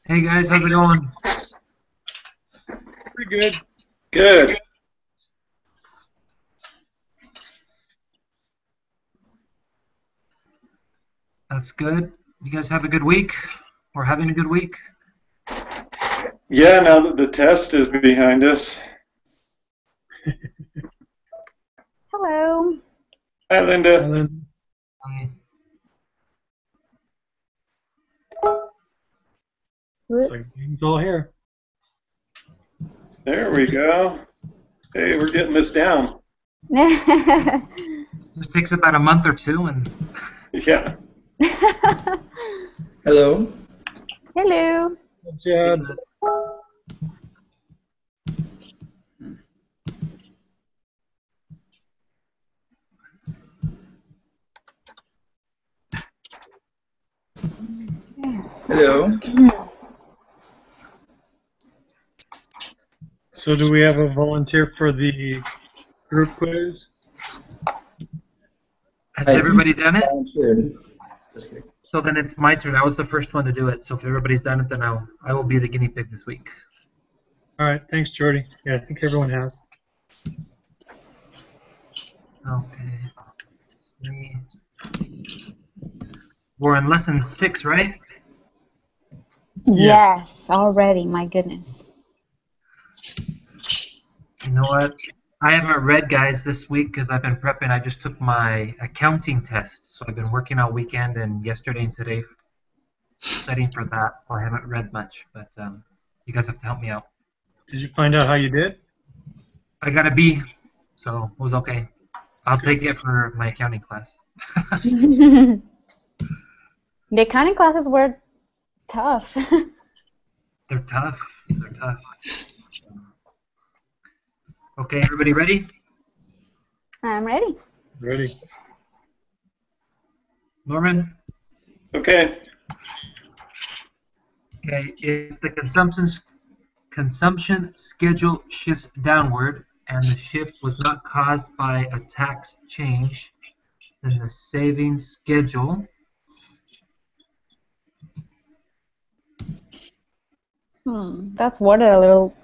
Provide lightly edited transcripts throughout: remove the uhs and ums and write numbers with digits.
Hey guys, how's it going? Pretty good. Good. That's good. You guys have a good week? We're having a good week? Yeah, now that the test is behind us. Hello. Hi, Linda. Ellen, looks like Dean's all here. There we go. Hey, we're getting this down. Just takes about a month or two, and Yeah. Hello. Hello. Jed. Hello. So do we have a volunteer for the group quiz? has everybody done it? Volunteered. Just kidding. So then it's my turn. I was the first one to do it. So if everybody's done it, then I will be the guinea pig this week. All right, thanks, Jordy. Yeah, I think everyone has. Okay. We're in lesson 6, right? Yeah. Yes, already. My goodness. You know what? I haven't read, guys, this week because I've been prepping. I just took my accounting test, so I've been working all weekend and yesterday and today studying for that. So I haven't read much, but you guys have to help me out. Did you find out how you did? I got a B, so it was okay. I'll take it for my accounting class. The accounting classes were tough. They're tough. They're tough. Okay, everybody ready? I'm ready. Ready. Norman? Okay. Okay, if the consumption schedule shifts downward and the shift was not caused by a tax change, then the savings schedule That's worded a little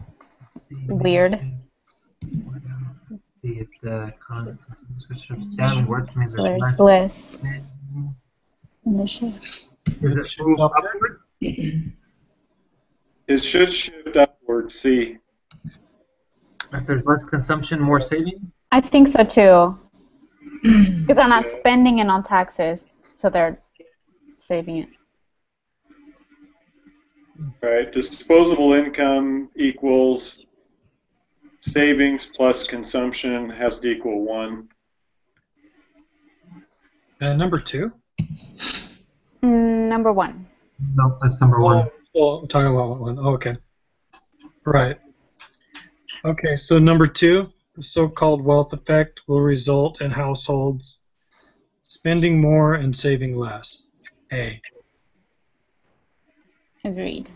weird. if the consumption shifts downwards means So there's there's less. less in the shift. Does it move upward? It should shift upward, see. If there's less consumption, more saving? I think so too. Because they're not spending it on taxes, so they're saving it. Right. Disposable income equals savings plus consumption has to equal 1. Number 2? Number 1. Nope, that's number 1. Oh, I'm talking about one. Oh, okay. Right. Okay, so number 2, the so-called wealth effect will result in households spending more and saving less. A. Agreed.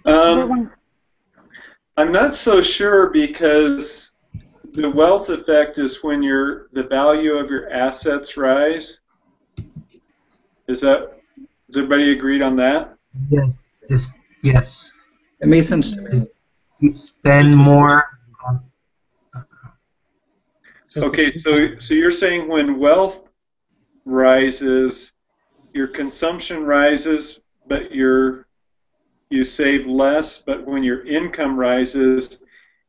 I'm not so sure because the wealth effect is when the value of your assets rise. Is everybody agreed on that? Yes. Yes. It makes sense to me. You spend more on. Okay, so you're saying when wealth rises, your consumption rises, but you save less, but when your income rises,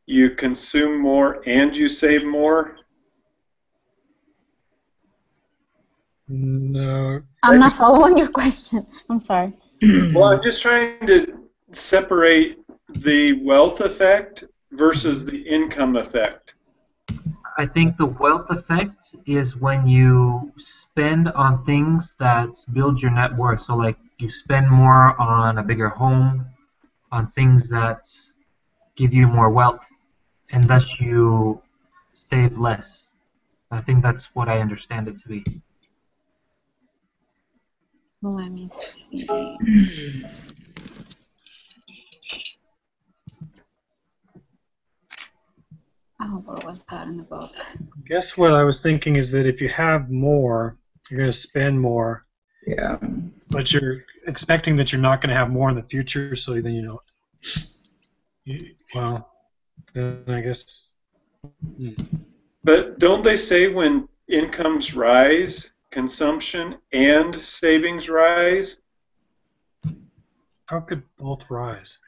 you consume more and you save more? No. I'm not following your question. I'm sorry. Well, I'm just trying to separate the wealth effect versus the income effect. I think the wealth effect is when you spend on things that build your net worth. So, like, you spend more on a bigger home, on things that give you more wealth, and thus you save less. I think that's what I understand it to be. Let me see. Oh, where was that in the book? Guess what I was thinking is that if you have more You're going to spend more, Yeah. but you're expecting that you're not going to have more in the future, so then you know. Well, then I guess. But don't they say when incomes rise, consumption and savings rise? How could both rise?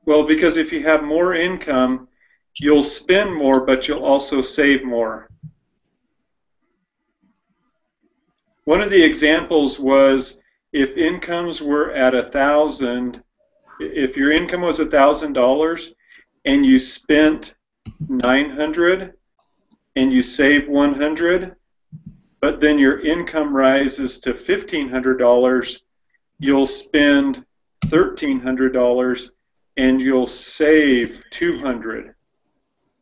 Well, because if you have more income, you'll spend more, but you'll also save more. One of the examples was if incomes were at 1,000, if your income was $1,000 and you spent 900 and you save 100, but then your income rises to $1,500, you'll spend $1,300 and you'll save 200.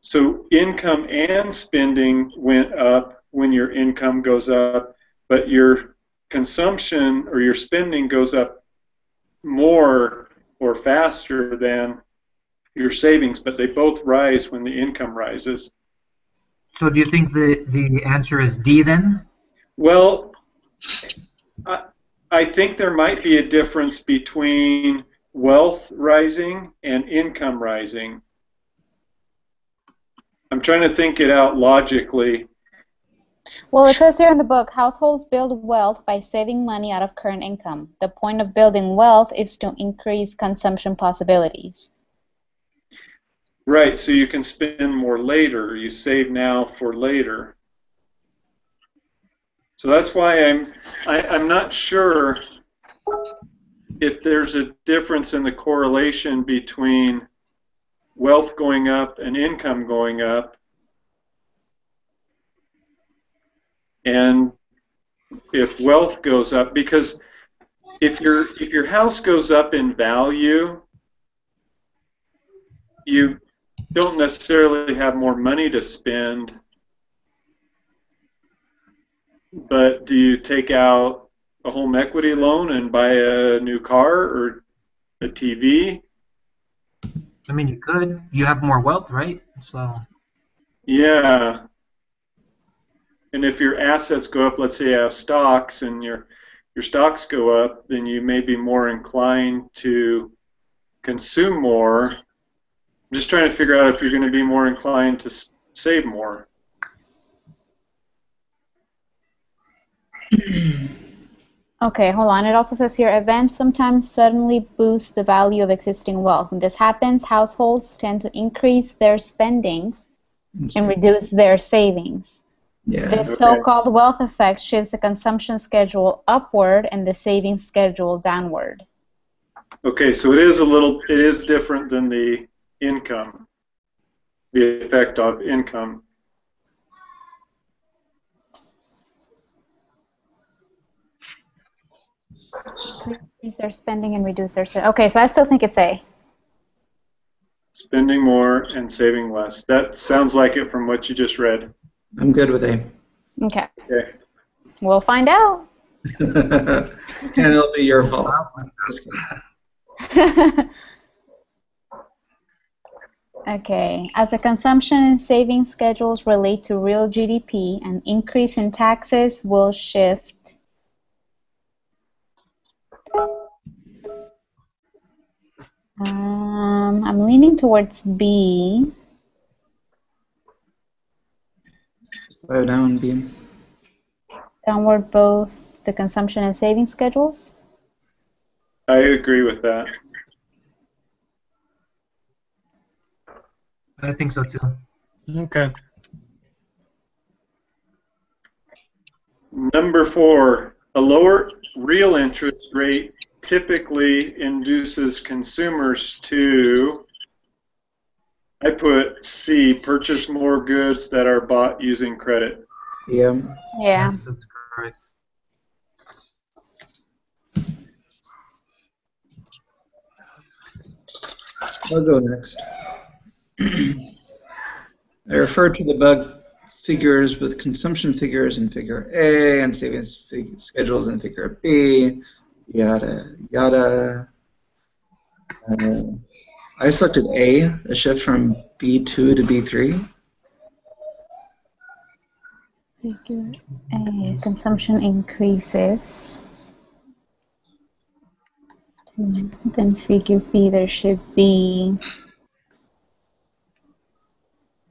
So income and spending went up when your income goes up, but your consumption or your spending goes up more or faster than your savings, but they both rise when the income rises. So do you think the answer is D then? Well, I think there might be a difference between wealth rising and income rising. I'm trying to think it out logically. Well, it says here in the book, households build wealth by saving money out of current income. The point of building wealth is to increase consumption possibilities. Right, so you can spend more later. You save now for later. So that's why I'm not sure if there's a difference in the correlation between wealth going up and income going up, and if wealth goes up, because if your house goes up in value, you don't necessarily have more money to spend, but do you take out a home equity loan and buy a new car or a TV? I mean, you could. You have more wealth, right? So. Yeah. And if your assets go up, let's say you have stocks and your stocks go up, then you may be more inclined to consume more. I'm just trying to figure out if you're going to be more inclined to save more. Okay, hold on. It also says here, events sometimes suddenly boost the value of existing wealth. When this happens, households tend to increase their spending and reduce their savings. Yeah. This so-called wealth effect shifts the consumption schedule upward and the savings schedule downward. Okay, so it is different than the income, the effect of income. Increase their spending and reduce their savings. Okay, so I still think it's A. Spending more and saving less. That sounds like it from what you just read. I'm good with A. Okay. Okay. We'll find out. And it'll be your fault. Just kidding. Okay. As the consumption and saving schedules relate to real GDP, an increase in taxes will shift I'm leaning towards B. Slow down, B. Downward both the consumption and saving schedules? I agree with that. I think so too. Okay. Number 4, a lower real interest rate typically induces consumers to, I put C, purchase more goods that are bought using credit. Yeah. Yeah. Yes, that's correct. I'll go next. I refer to the bug figures with consumption figures in figure A and savings schedules in figure B, yada, yada. I selected A, a shift from B2 to B3. Figure A, consumption increases. Then figure B, there should be.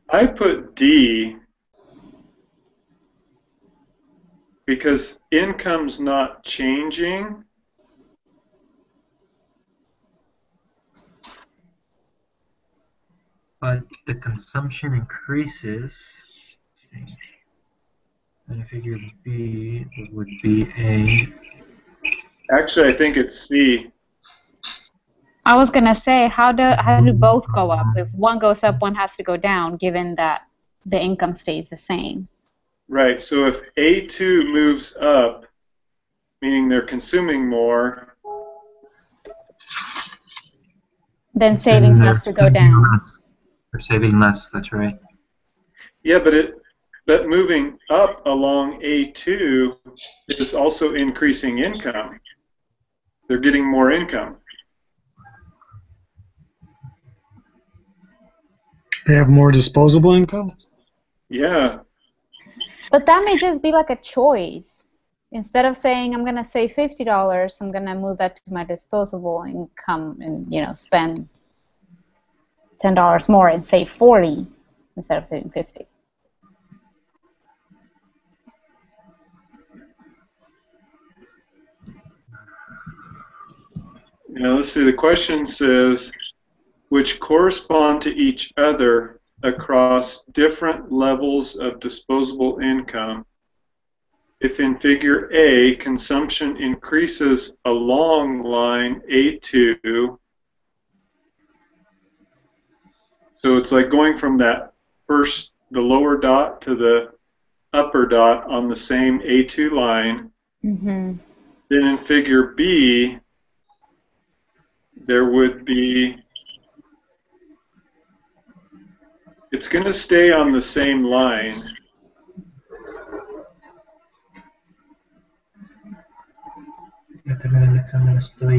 I put D because income's not changing. But the consumption increases. And I figure B would be A. Actually, I think it's C. I was gonna say, how do both go up? If one goes up, one has to go down, given that the income stays the same. Right, so if A2 moves up, meaning they're consuming more, Then savings Then has to go spending down. less. They're saving less, that's right. yeah, but moving up along A2 is also increasing income. They're getting more income. They have more disposable income? Yeah, But that may just be like a choice. Instead of saying I'm gonna save $50, I'm gonna move that to my disposable income and spend $10 more and save 40 instead of saving 50. let's see, the question says, which correspond to each other across different levels of disposable income. If in figure A, consumption increases along line A2, so it's like going from the lower dot to the upper dot on the same A2 line. Mm-hmm. Then in figure B, there would be, it's going to stay on the same line.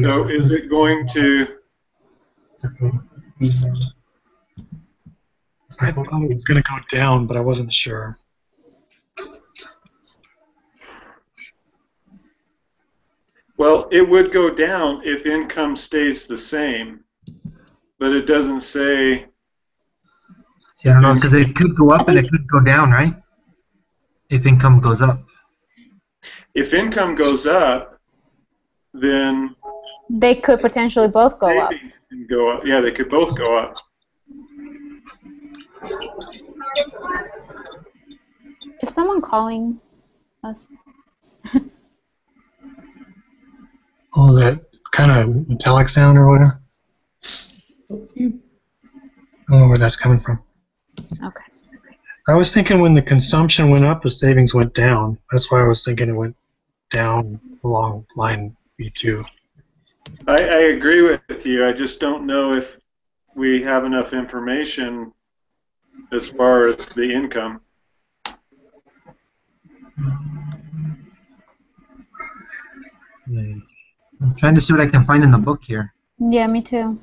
So is it going to, I thought it was going to go down, but I wasn't sure. well, it would go down if income stays the same, but it doesn't say. See, I don't know, because it could go up and it could go down, right? If income goes up. If income goes up, then They could potentially both go up. savings can go up. Yeah, they could both go up. Is someone calling us? Oh, that kind of metallic sound or whatever? I don't know where that's coming from. Okay. I was thinking when the consumption went up, the savings went down. That's why I was thinking it went down along line B2. I agree with you. I just don't know if we have enough information as far as the income. I'm trying to see what I can find in the book here. Yeah, me too.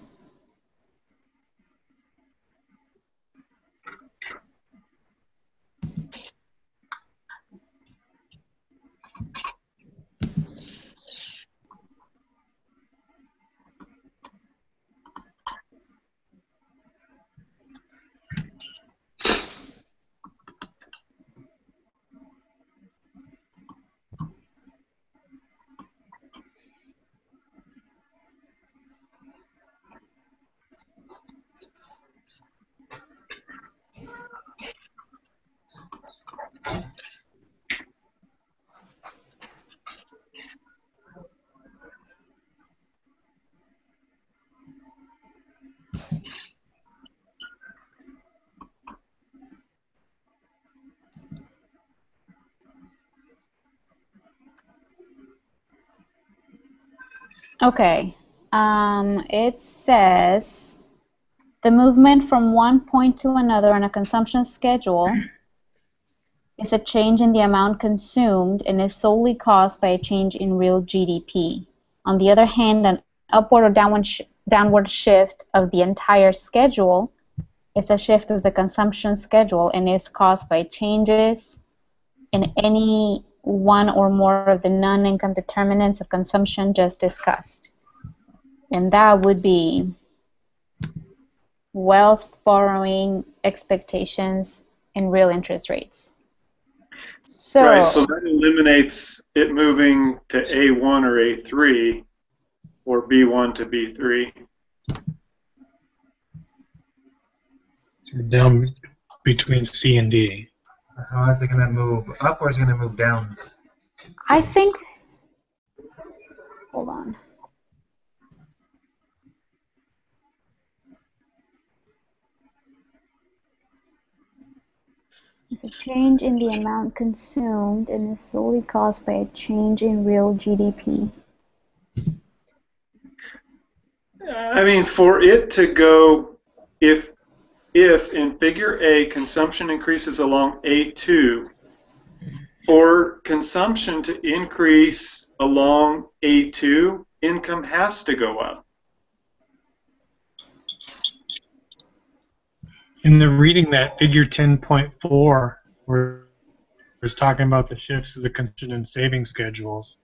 Okay. It says the movement from one point to another on a consumption schedule is a change in the amount consumed and is solely caused by a change in real GDP. On the other hand, an upward or downward shift of the entire schedule is a shift of the consumption schedule and is caused by changes in any one or more of the non-income determinants of consumption just discussed. And that would be wealth, borrowing, expectations, and real interest rates. So, right, so that eliminates it moving to A1 or A3 or B1 to B3. So we're down between C and D. How is it going to move up or is it going to move down? I think, hold on. It's a change in the amount consumed and is solely caused by a change in real GDP. I mean, for it to go, if in figure A, consumption increases along A2, for consumption to increase along A2, income has to go up. In the reading that figure 10.4, where it's talking about the shifts of the consumption and saving schedules,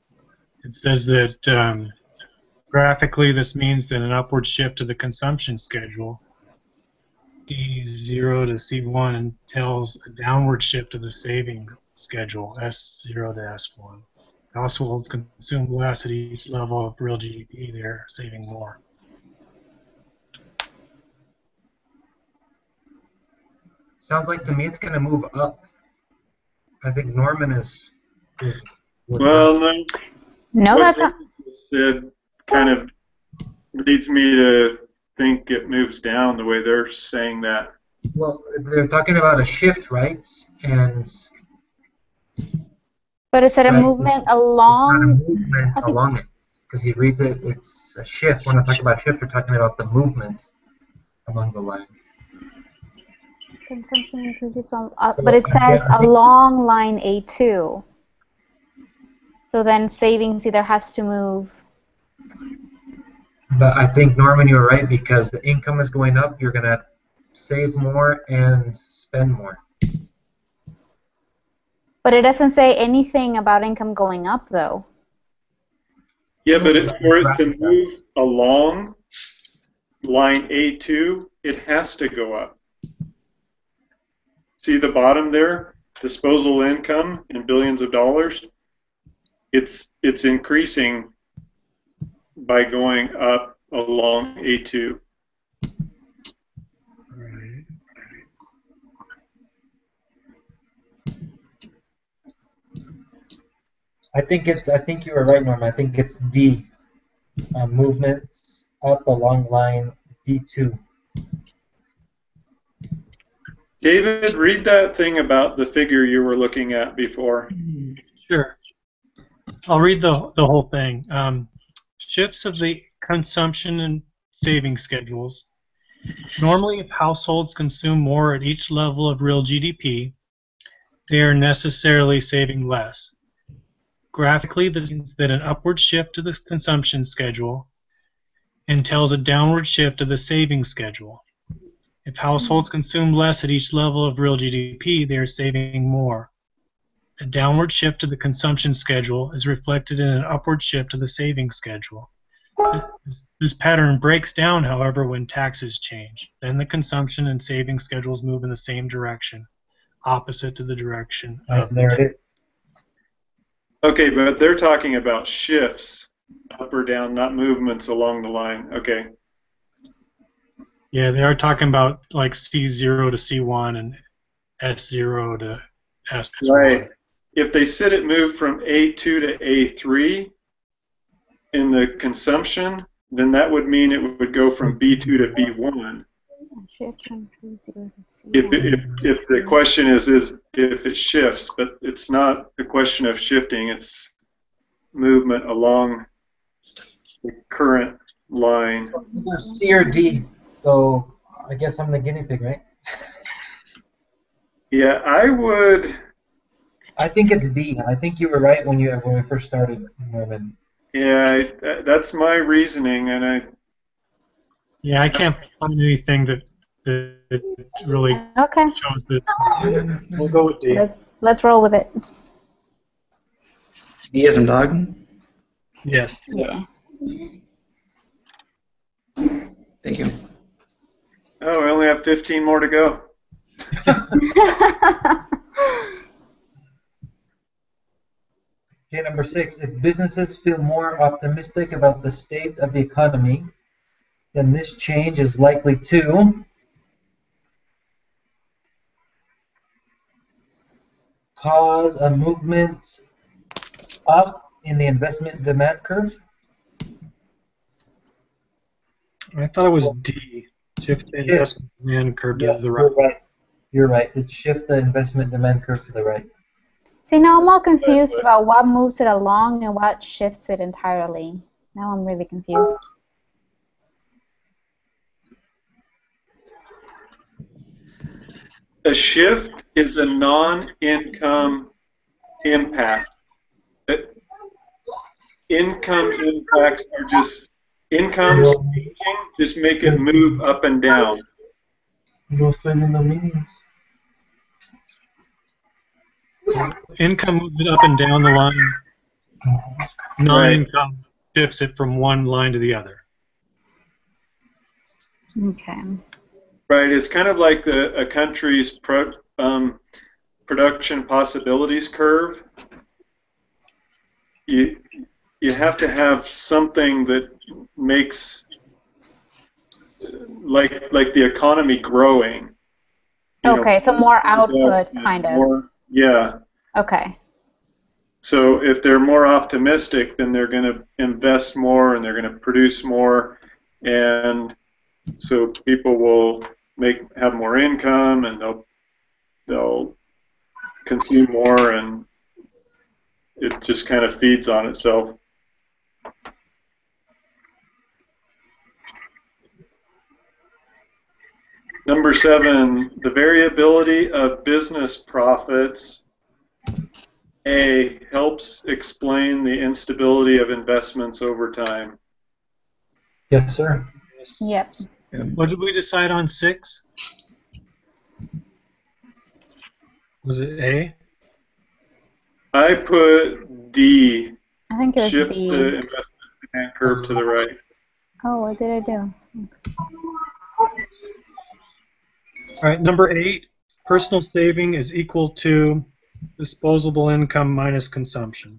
it says that graphically this means that an upward shift of the consumption schedule, C0 to C1, entails a downward shift of the saving schedule, S0 to S1. Households consume less at each level of real GDP, they're saving more. Sounds like to me it's going to move up. I think Norman is Well, no. No, What that's not. David just said kind of leads me to think it moves down the way they're saying that. well, they're talking about a shift, right? And But is it a right, movement it's not a along? movement I think along it because he reads it. It's a shift. When I talk about shift, we're talking about the movement along the line. consumption increases on, but it says I think, along line A2. So then savings either has to move. but I think Norman, you were right because the income is going up. You're going to save more and spend more. But it doesn't say anything about income going up, though. Yeah, but for it to Graphic does. move along line A2, it has to go up. See the bottom there? Disposable income in billions of dollars. It's increasing by going up along A2. Right. I think you were right, Norman. I think it's D. Movements up along line B2. David, read that thing about the figure you were looking at before. Sure. I'll read the whole thing. Shifts of the consumption and saving schedules. Normally, if households consume more at each level of real GDP, they are necessarily saving less. Graphically, this means that an upward shift to the consumption schedule entails a downward shift of the saving schedule. If households consume less at each level of real GDP, they are saving more. A downward shift to the consumption schedule is reflected in an upward shift to the saving schedule. This pattern breaks down, however, when taxes change. Then the consumption and saving schedules move in the same direction, opposite to the direction of the There it is. Okay, but they're talking about shifts up or down, not movements along the line. Okay. Yeah, they are talking about like C0 to C1 and S0 to S1. Right. If they said it moved from A2 to A3 in the consumption, then that would mean it would go from B2 to B1. If the question is if it shifts, but it's not a question of shifting, it's movement along the current line. Either C or D. So I guess I'm the guinea pig, right? Yeah, I think it's D. I think you were right when we first started, Norman. Yeah, that's my reasoning, and Yeah, I can't find anything that really Okay. shows that. We'll go with D. Let's roll with it. D as in dog? Yes. Yeah. Thank you. Oh, we only have 15 more to go. Okay, number 6. If businesses feel more optimistic about the state of the economy, then this change is likely to cause a movement up in the investment demand curve. I thought it was D. Shift the investment demand curve to Yeah, the you're right. right. You're right. It shift the investment demand curve to the right. See, now I'm all confused about what moves it along and what shifts it entirely. Now I'm really confused. A shift is a non-income impact. Income impacts are just incomes changing, just make it move up and down. Los fenómenos. Income moves it up and down the line. Non-income shifts it from one line to the other. Okay. Right, it's kind of like a country's production possibilities curve. You have to have something that makes like the economy growing. Okay, so more output, kind of. More, yeah. Okay. So if they're more optimistic, then they're going to invest more and they're going to produce more, and so people will have more income and they'll consume more, and it just kind of feeds on itself. Number 7, the variability of business profits. A, helps explain the instability of investments over time. Yes, sir. Yep. What did we decide on 6? Was it A? I put D. I think it was Shift D. the investment demand curve to the right. Oh, what did I do? All right, number 8. Personal saving is equal to disposable income minus consumption.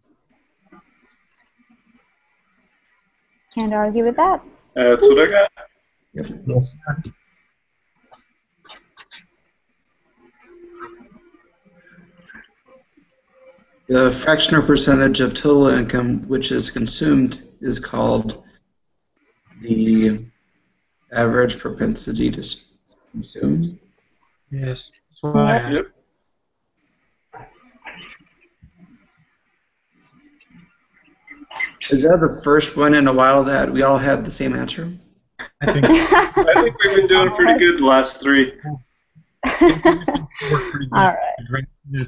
Can't argue with that. That's what I got. Yep. Yes, sir. The fraction or percentage of total income which is consumed is called the average propensity to consume. Yes, that's what I had. Yep. Is that the first one in a while that we all had the same answer? I think I think we've been doing pretty good the last 3. worked pretty good. All right. Yeah.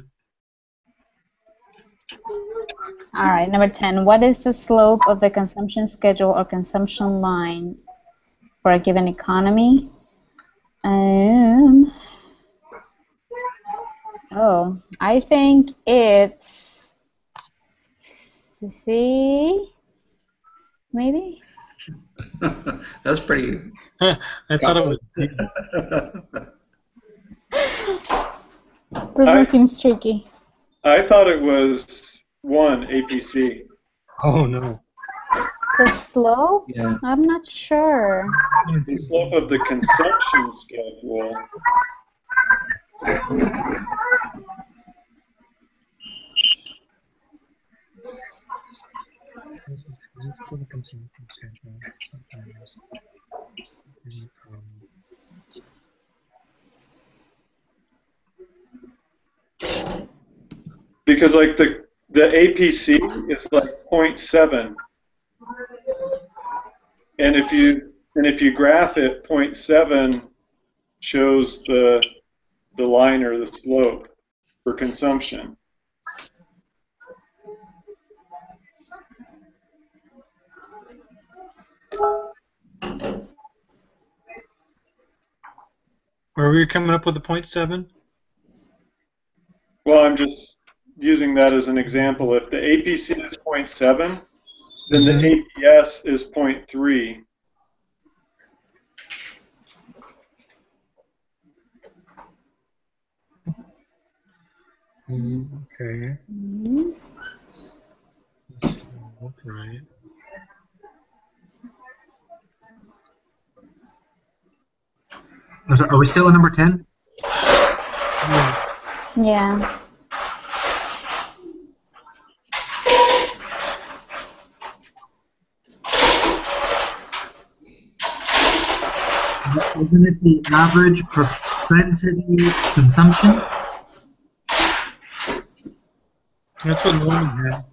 All right, number 10. What is the slope of the consumption schedule or consumption line for a given economy? Oh, I think it's C, maybe? That's pretty. I thought it was D. This one seems tricky. I thought it was 1, APC. Oh, no. The slope? Yeah. I'm not sure. The slope of the consumption schedule. This is for the consumption schedule. Sometimes. Because like the APC is like 0.7, and if you graph it, 0.7 shows the line or the slope for consumption. Where were you coming up with the 0.7? Well, I'm just using that as an example. If the APC is 0.7, then the APS is 0.3. Okay. Mhm. Right. Are we still at number 10? Yeah. Isn't it the average propensity consumption? That's what Norman had.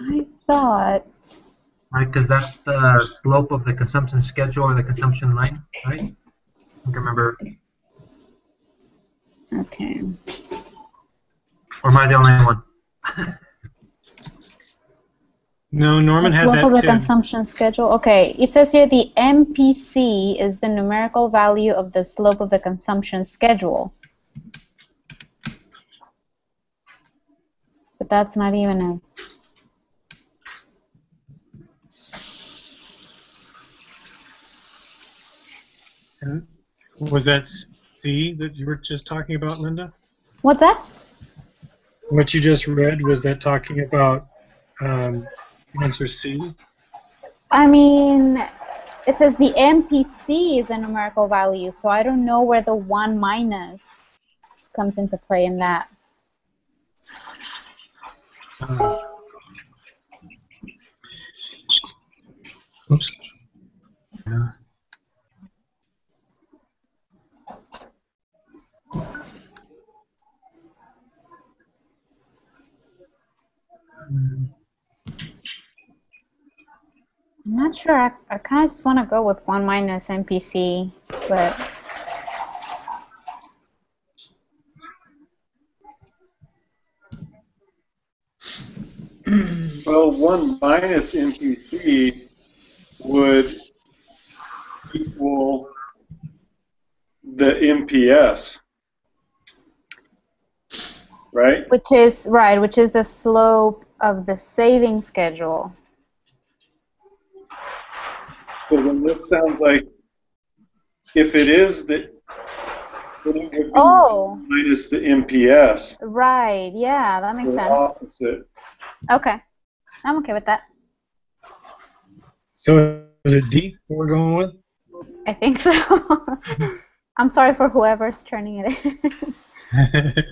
I thought. Right, because that's the slope of the consumption schedule or the consumption line, right? I think I remember. Okay. Or am I the only one? No, Norman The had slope that of the too. consumption schedule. Okay, it says here the MPC is the numerical value of the slope of the consumption schedule. But that's not even a... And was that C that you were just talking about, Linda? What's that? What you just read, was that talking about answer C? I mean, it says the MPC is a numerical value, so I don't know where the 1 minus comes into play in that. Oops. Yeah. I'm not sure. I kind of just want to go with 1 minus MPC, but... Well, 1 minus MPC would equal the MPS, right? Which is the slope of the saving schedule. So then this sounds like if it is the, then it would be Oh, minus the MPS. right. Yeah, that makes The sense. opposite. Okay. I'm okay with that. So is it D what we're going with? I think so. I'm sorry for whoever's turning it in.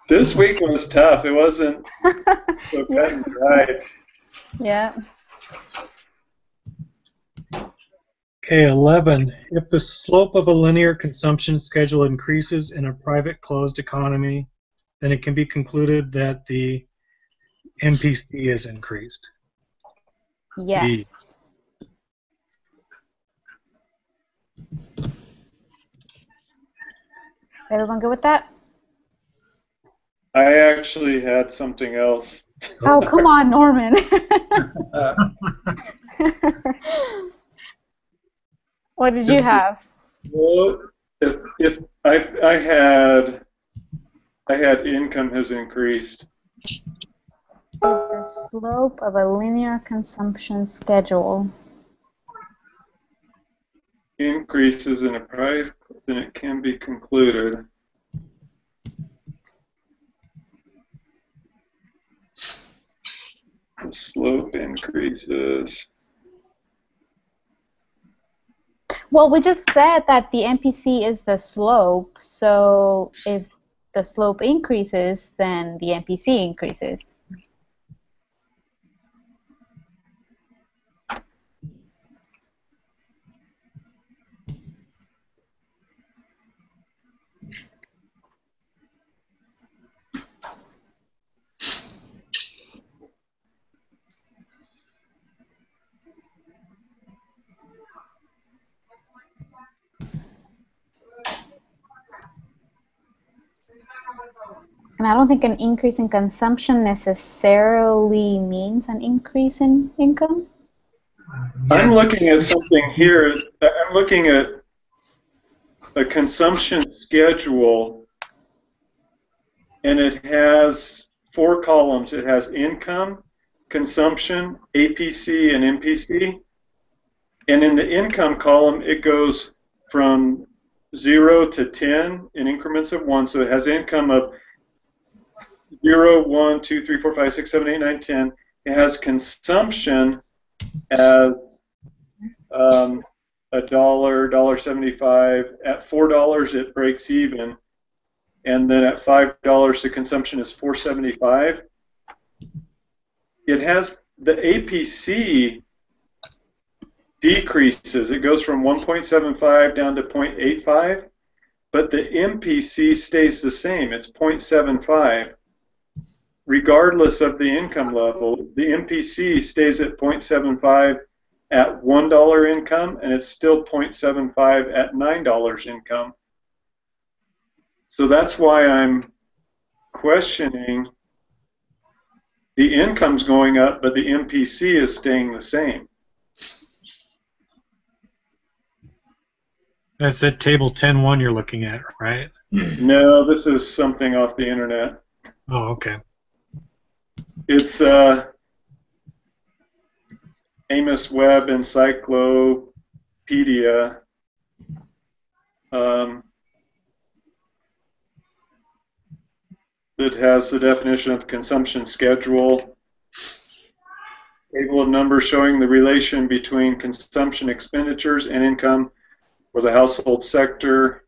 This week was tough. It wasn't so cut and dried. Yeah. Okay, 11. If the slope of a linear consumption schedule increases in a private closed economy, then it can be concluded that the MPC is increased. Yes. Everyone good with that? I actually had something else. Oh, come on, Norman. What did you have? Well, if I had income has increased. The slope of a linear consumption schedule. Increases in a private, then it can be concluded. The slope increases. Well, we just said that the MPC is the slope, so if the slope increases, then the MPC increases. And I don't think an increase in consumption necessarily means an increase in income. I'm looking at something here. I'm looking at a consumption schedule, and it has 4 columns. It has income, consumption, APC, and MPC. And in the income column, it goes from 0 to 10 in increments of 1. So it has income of 0, 1, 2, 3, 4, 5, 6, 7, 8, 9, 10. It has consumption as $1, $1.75. At $4, it breaks even. And then at $5, the consumption is $4.75. It has the APC decreases. It goes from 1.75 down to 0.85, but the MPC stays the same. It's 0.75. Regardless of the income level, the MPC stays at 0.75 at $1 income, and it's still 0.75 at $9 income. So that's why I'm questioning the income's going up, but the MPC is staying the same. That's at table 10.1 you're looking at, right? No, this is something off the internet. Oh, okay. It's Amos Web Encyclopedia. That has the definition of consumption schedule. Table of numbers showing the relation between consumption expenditures and income for the household sector.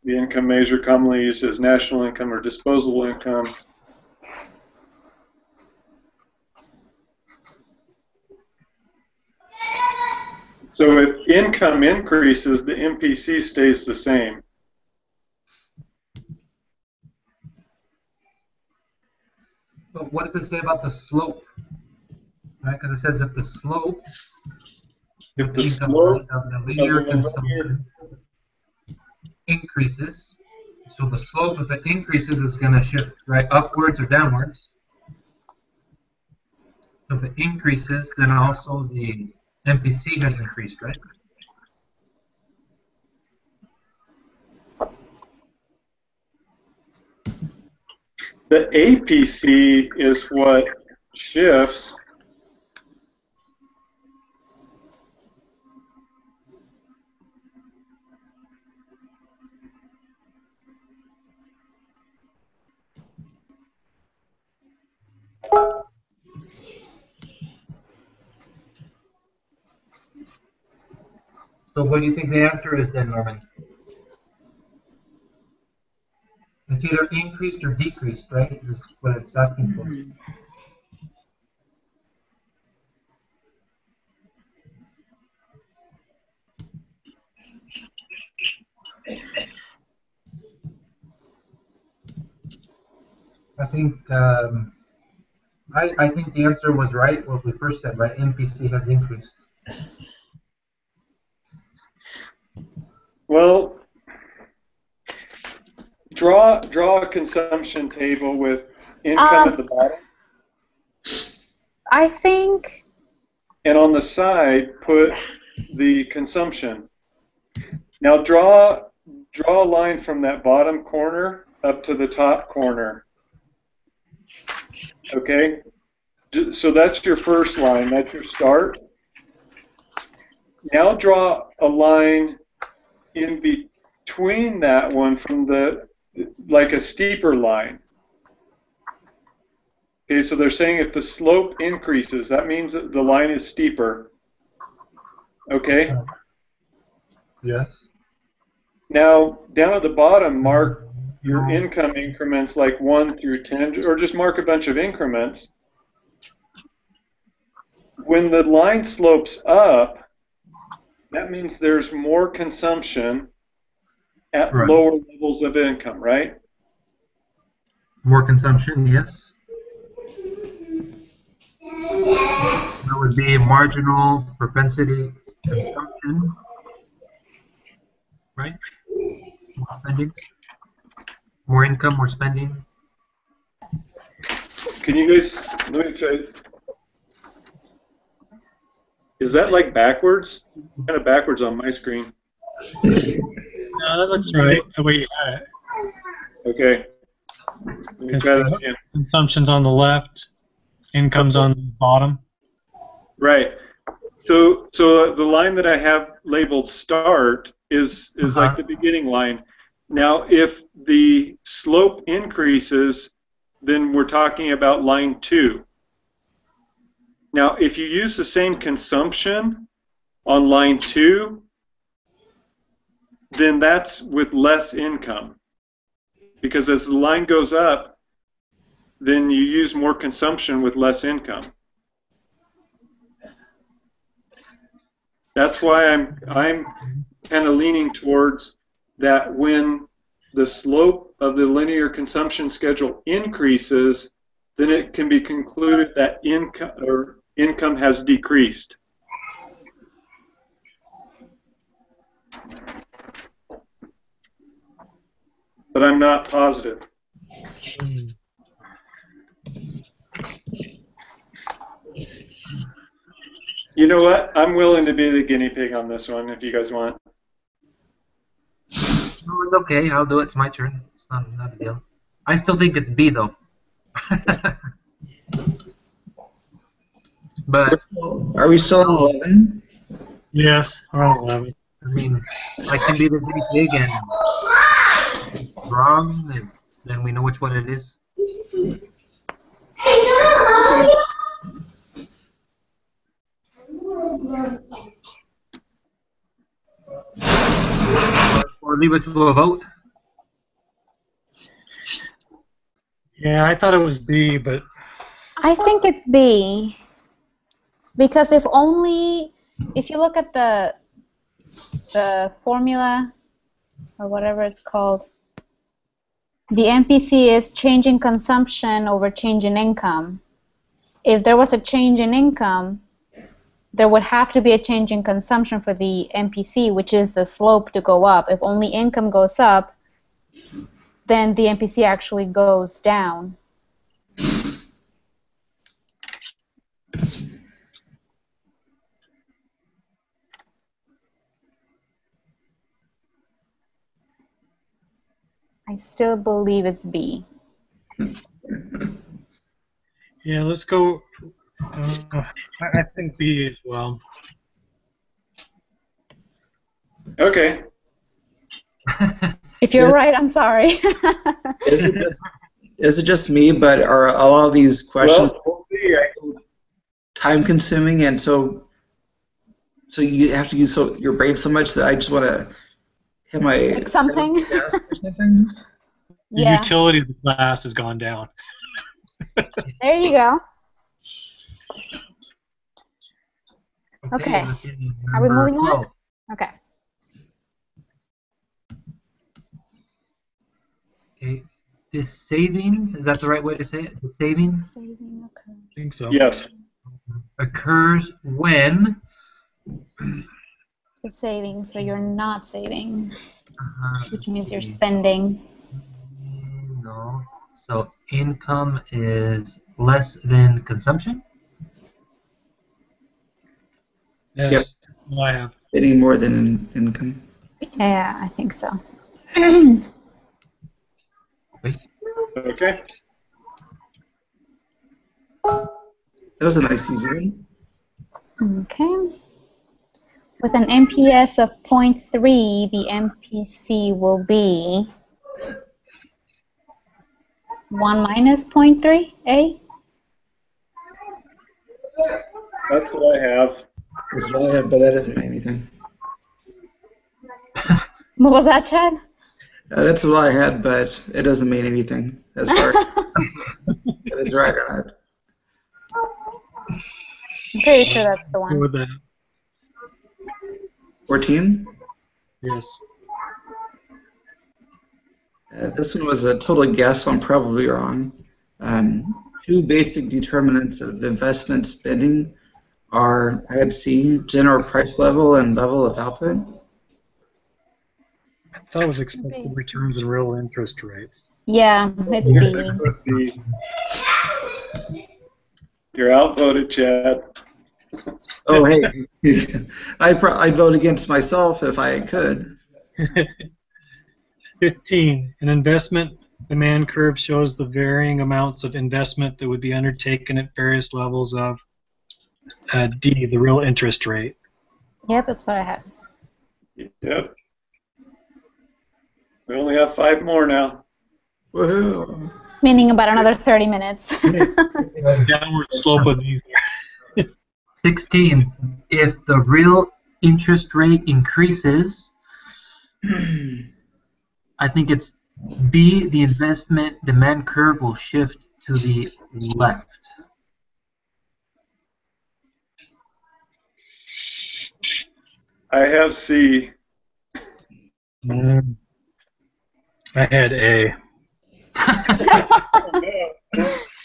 The income measure commonly used as national income or disposable income. So if income increases, the MPC stays the same. But what does it say about the slope? Right, because it says if the slope If the income slope of the linear of the consumption increases, so the slope, if it increases, is going to shift right upwards or downwards. So if it increases, then also the MPC has increased, right? The APC is what shifts. So what do you think the answer is then, Norman? It's either increased or decreased, right? Is what it's asking for. I think I think the answer was right. What we first said, right? MPC has increased. Well, draw a consumption table with income at the bottom, I think. and on the side put the consumption. Now draw a line from that bottom corner up to the top corner. Okay? So that's your first line. That's your start. Now draw a line in between that one from the, like a steeper line. Okay, so they're saying if the slope increases, that means that the line is steeper. Okay? Yes. Now, down at the bottom, mark your income increments like 1 through 10, or just mark a bunch of increments. When the line slopes up, that means there's more consumption at Right. lower levels of income, right? More consumption, yes. That would be marginal propensity consumption, right? More spending, more income, more spending. Can you guys, let me try. Is that like backwards? Kind of backwards on my screen. No, that looks right. The way you had it. Okay. Let me Because try that again. consumption's on the left, income's on the bottom. Right. So the line that I have labeled start is like the beginning line. Now, if the slope increases, then we're talking about line 2. Now, if you use the same consumption on line 2, then that's with less income. Because as the line goes up, then you use more consumption with less income. That's why I'm kind of leaning towards that when the slope of the linear consumption schedule increases, then it can be concluded that income has decreased. But I'm not positive. You know what? I'm willing to be the guinea pig on this one if you guys want. No, it's okay. I'll do it. It's my turn. It's not a deal. I still think it's B though. But Are we still on 11? Yes, we're on 11. I mean, I can be the guinea pig and wrong, and then we know which one it is. Or leave it to a vote. Yeah, I thought it was B, but I think it's B. Because if you look at the formula, or whatever it's called, the MPC is change in consumption over change in income. If there was a change in income, there would have to be a change in consumption for the MPC, which is the slope to go up. If only income goes up, then the MPC actually goes down. I still believe it's B. yeah, let's go. I think B as well. Okay. If you're right, I'm sorry. Is it just me, but are a lot of these questions Well, we'll see. time-consuming, and so you have to use your brain so much that I just want to hit my Like something? desk or something? The Yeah. utility of the class has gone down. There you go. Okay. Let's see, Are we number moving on? 12. Okay. Okay. The savings, is that the right way to say it? The saving Saving occurs. I think so. Yes. occurs when The saving, so you're not saving, uh, which means you're spending. no. So income is less than consumption? Yes, Yep. that's what I have. Spending more than income. Yeah, I think so. Okay. That was a nice easy one. Okay. With an MPS of 0.3, the MPC will be 1 minus 0.3, A? That's what I have. That's what I have, but that doesn't mean anything. What was that, Chad? That's what I had, but it doesn't mean anything as far as if it's right or not. I'm pretty sure that's the Go one. with that. 14? Yes. This one was a total guess, so I'm probably wrong. Two basic determinants of investment spending are, I had C, general price level and level of output. I thought it was expected returns and real interest rates. Yeah, it's This B. would be. You're outvoted, Chad. Oh, hey, I'd vote against myself if I could. 15. An investment demand curve shows the varying amounts of investment that would be undertaken at various levels of D, the real interest rate. Yeah, that's what I had. Yep. We only have 5 more now. Woohoo! Meaning about another 30 minutes. Downward slope of these. 16. If the real interest rate increases, I think it's B, the investment demand curve will shift to the left. I have C. I had A.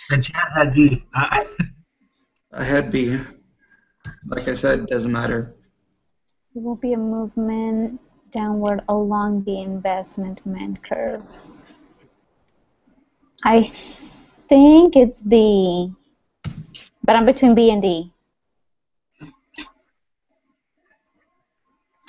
And Chad had D. I had B. Like I said, doesn't matter. There will be a movement downward along the investment demand curve. I think it's B, but I'm between B and D.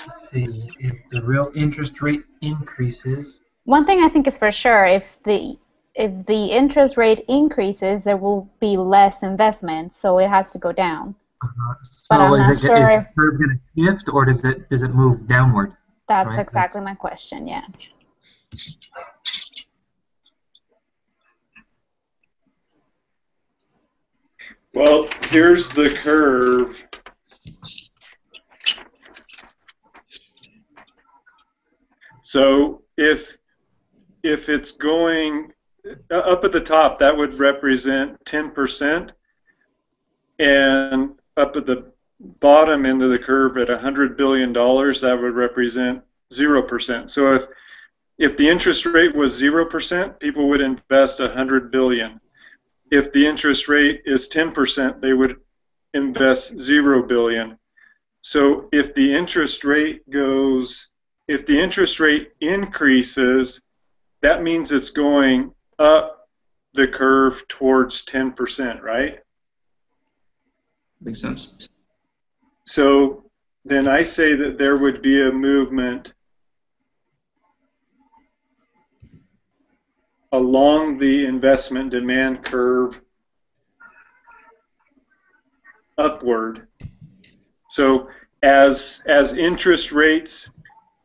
Let's see. If the real interest rate increases, One thing I think is for sure, if the interest rate increases, there will be less investment, so it has to go down. But I'm not is sure the if curve going to shift or does it move downward? that's Right, exactly my question, yeah. Well, here's the curve. So if it's going up at the top, that would represent 10%, and up at the bottom end of the curve at $100 billion, that would represent 0%. So if the interest rate was 0%, people would invest $100 billion. If the interest rate is 10%, they would invest $0 billion. So if the interest rate increases, that means it's going up the curve towards 10%, right? Makes sense. So then I say that there would be a movement along the investment demand curve upward. So as interest rates,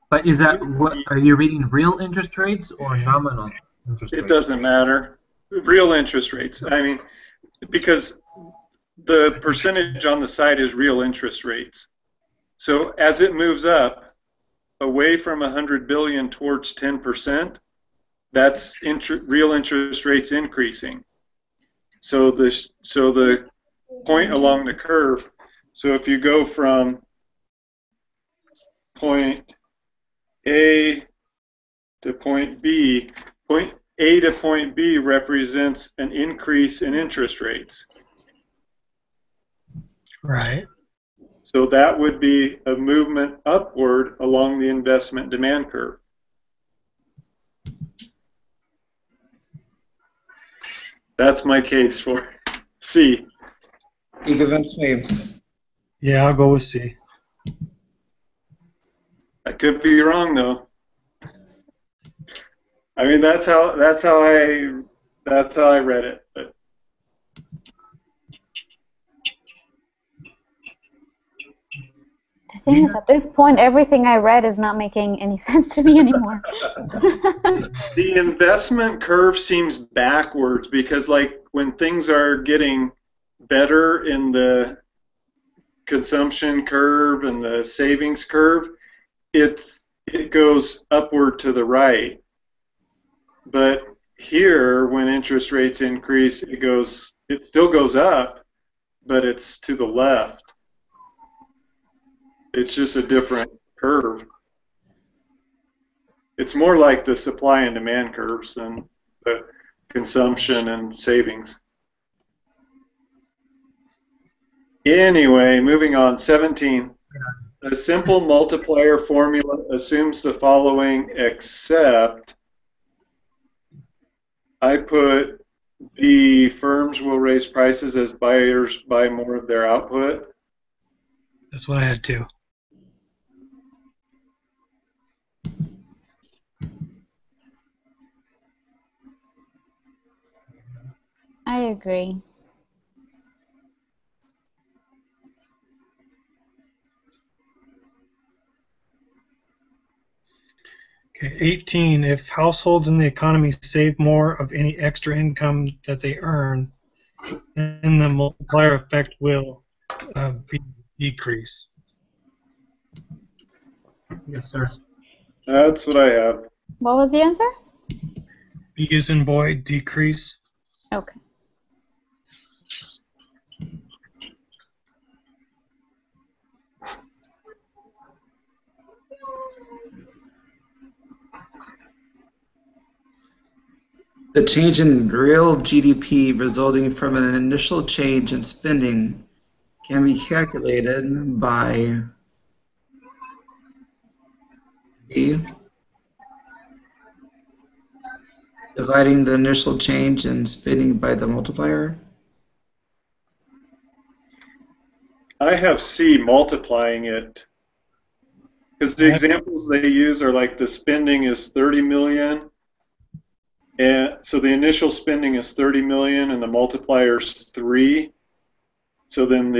But is that what are you reading? Real interest rates or nominal interest rates? it doesn't matter. Real interest rates. I mean, because the percentage on the side is real interest rates. So as it moves up away from 100 billion towards 10%, that's real interest rates increasing. So the point along the curve. So if you go from point A to point B, point A to point B represents an increase in interest rates. Right. So that would be a movement upward along the investment demand curve. That's my case for C. You convinced me. Yeah, I'll go with C. I could be wrong though. I mean that's how I read it. But The thing is, at this point, everything I read is not making any sense to me anymore. the investment curve seems backwards because like when things are getting better in the consumption curve and the savings curve, it goes upward to the right. But here, when interest rates increase, it still goes up, but it's to the left. It's just a different curve. It's more like the supply and demand curves than the consumption and savings. Anyway, moving on, 17. A simple multiplier formula assumes the following, except I put the firms will raise prices as buyers buy more of their output. That's what I had too. I agree. Okay, 18. If households in the economy save more of any extra income that they earn, then the multiplier effect will decrease. Yes, sir. That's what I have. What was the answer? B as in boy, decrease. Okay. The change in real GDP resulting from an initial change in spending can be calculated by B, dividing the initial change in spending by the multiplier. I have C, multiplying it. Because the examples they use are like the spending is 30 million. And so the initial spending is 30 million and the multiplier is 3. So then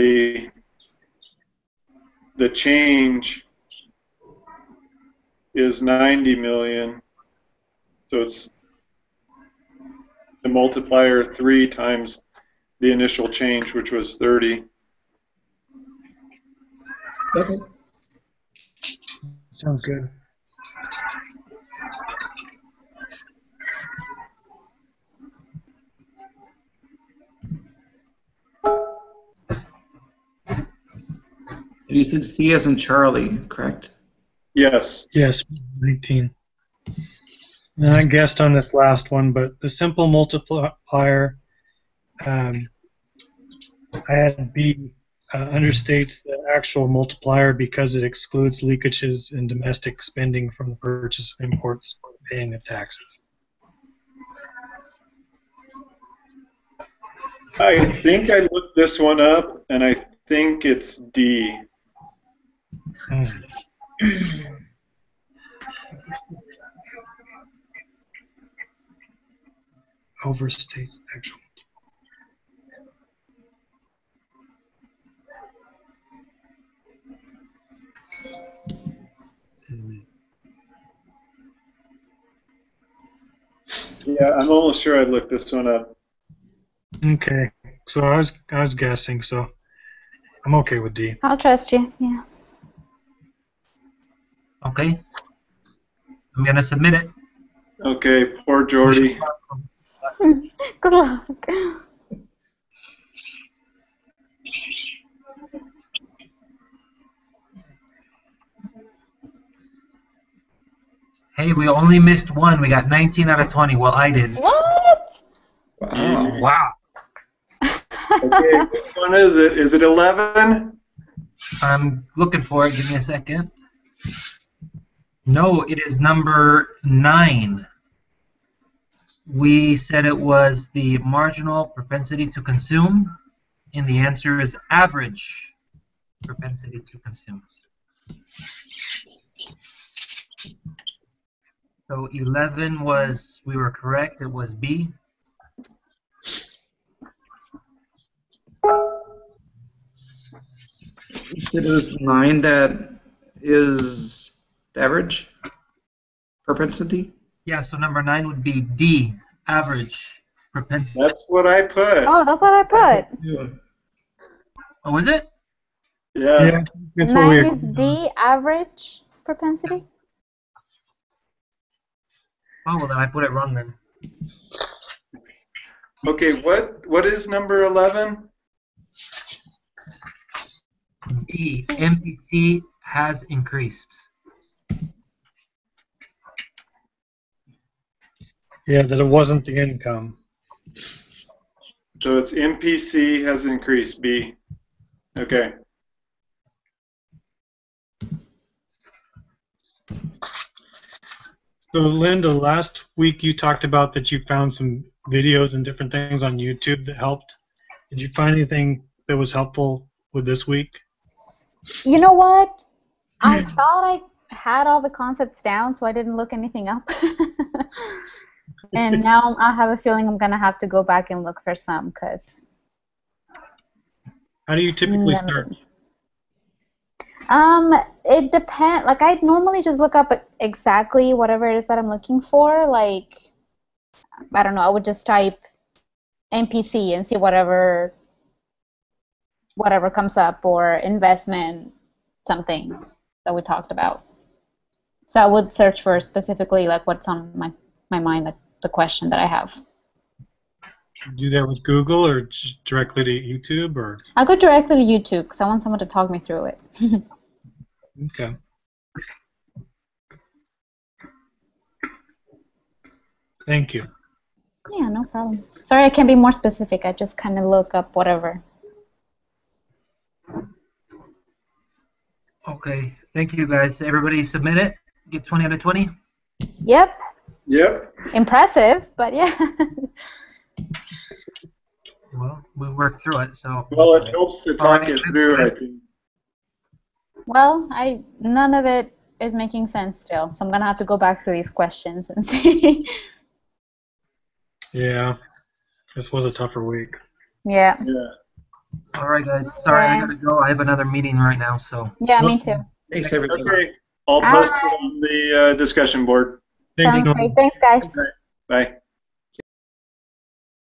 the change is 90 million. So it's the multiplier 3 times the initial change, which was 30. Okay. Sounds good. You said C as in Charlie, correct? Yes. Yes, 19. And I guessed on this last one, but the simple multiplier, I had B, understates the actual multiplier because it excludes leakages in domestic spending from the purchase of imports or the paying of taxes. I think I looked this one up, and I think it's D. Overstates actual. Yeah, I'm almost sure I looked this one up. Okay, so I was guessing, so I'm okay with D. I'll trust you. Yeah. Okay. I'm gonna submit it. Okay, poor Jordy. Good luck. Hey, we only missed one. We got 19 out of 20. Well, I did. What? Wow. Wow. Okay, which one is it? Is it 11? I'm looking for it. Give me a second. No, it is number 9. We said it was the marginal propensity to consume, and the answer is average propensity to consume. So 11 was, we were correct, it was B. You said it was 9 that is the average propensity? Yeah, so number 9 would be D, average propensity. That's what I put. Oh, that's what I put. Yeah. Oh, is it? Yeah. That's what 9 is D, average propensity. Oh, well, then I put it wrong then. Okay, what is number 11? D, MPC has increased. Yeah, that it wasn't the income. So it's MPC has increased, B. Okay. So, Linda, last week you talked about that you found some videos and different things on YouTube that helped. Did you find anything that was helpful with this week? You know what? I thought I had all the concepts down, so I didn't look anything up. And now I have a feeling I'm gonna have to go back and look for some because. How do you typically start? It depends. Like I normally just look up exactly whatever it is that I'm looking for. Like I don't know. I would just type NPC and see whatever comes up, or investment something that we talked about. So I would search for specifically like what's on my mind, like the question that I have. Do that with Google or just directly to YouTube, or? I'll go directly to YouTube because I want someone to talk me through it. Okay. Thank you. Yeah, no problem. Sorry, I can't be more specific. I just kind of look up whatever. Okay, thank you guys. Everybody submit it. Get 20 out of 20. Yep. Yep. Impressive, but yeah. Well, we worked through it, so. Well, it helps to talk it through, I think. Well, none of it is making sense still, so I'm gonna have to go back through these questions and see. Yeah, this was a tougher week. Yeah. Yeah. All right, guys. Sorry, I gotta go. I have another meeting right now, so. Yeah, me too. Thanks, everybody. Okay. I'll post it on the discussion board. Thanks, Sounds Norm. great. Thanks, guys. Bye.